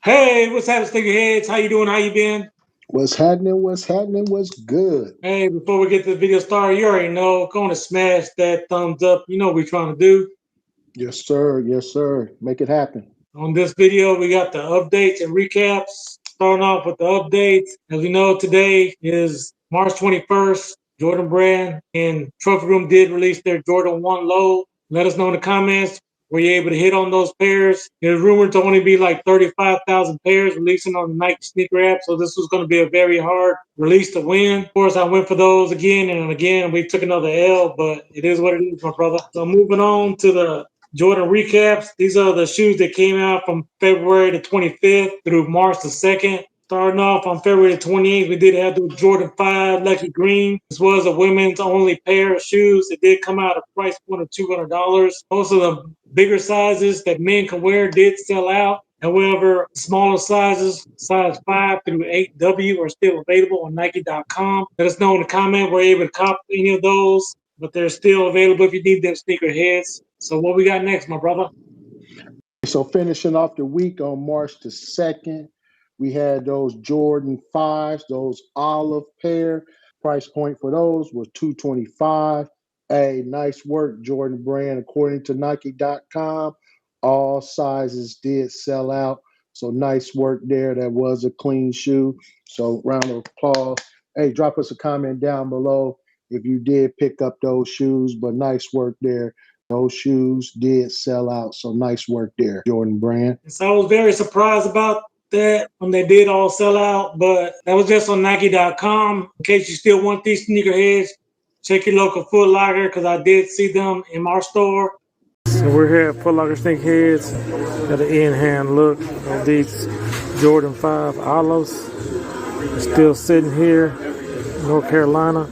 Hey, what's happening, Sticky Heads? How you doing? How you been? What's happening? What's happening? What's good? Hey, before we get the video started, you already know, go on and smash that thumbs up. You know what we're trying to do. Yes, sir. Yes, sir. Make it happen. On this video, we got the updates and recaps. Starting off with the updates. As we know, today is March 21st. Jordan Brand and Trophy Room did release their Jordan 1 low. Let us know in the comments. Were you able to hit on those pairs? It's rumored to only be like 35,000 pairs releasing on the Nike sneaker app. So this was going to be a very hard release to win. Of course, I went for those again and again. We took another L, but it is what it is, my brother. So moving on to the Jordan recaps. These are the shoes that came out from February the 25th through March the 2nd. Starting off on February the 28th, we did have the Jordan 5 Lucky Green. This was a women's only pair of shoes. It did come out at a price point of $200. Most of the bigger sizes that men can wear did sell out. However, smaller sizes, size 5 through 8W, are still available on Nike.com. Let us know in the comment were you able to cop any of those, but they're still available if you need them sneakerheads. So what we got next, my brother? So finishing off the week on March the 2nd, we had those Jordan 5s, those olive pair. Price point for those was $225. Hey, nice work, Jordan Brand. According to Nike.com, all sizes did sell out. So nice work there. That was a clean shoe. So round of applause. Hey, drop us a comment down below if you did pick up those shoes, but nice work there. Those shoes did sell out. So nice work there, Jordan Brand. So I was very surprised about that when they did all sell out, but that was just on Nike.com. In case you still want these sneakerheads, check your local Foot Locker because I did see them in our store. So we're here at Foot Locker Sneakerheads. Got an in-hand look at these Jordan 5 Olives. They're still sitting here in North Carolina.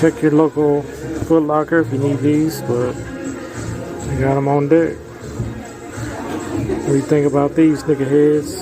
Check your local Foot Locker if you need these, but we got them on deck. What do you think about these sneakerheads?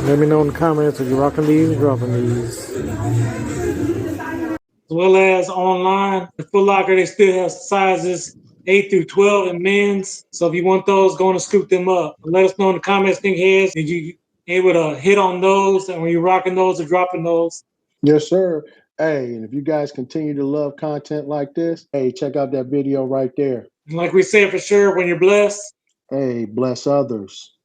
Let me know in the comments if you're rocking these and dropping these. As well as online, the Foot Locker, they still have sizes 8 through 12 in men's. So if you want those, go and scoop them up. Let us know in the comments, sneakerheads, did you able to hit on those, and when you're rocking those or dropping those? Yes, sir. Hey, and if you guys continue to love content like this, hey, check out that video right there. And like we said for sure, when you're blessed, hey, bless others.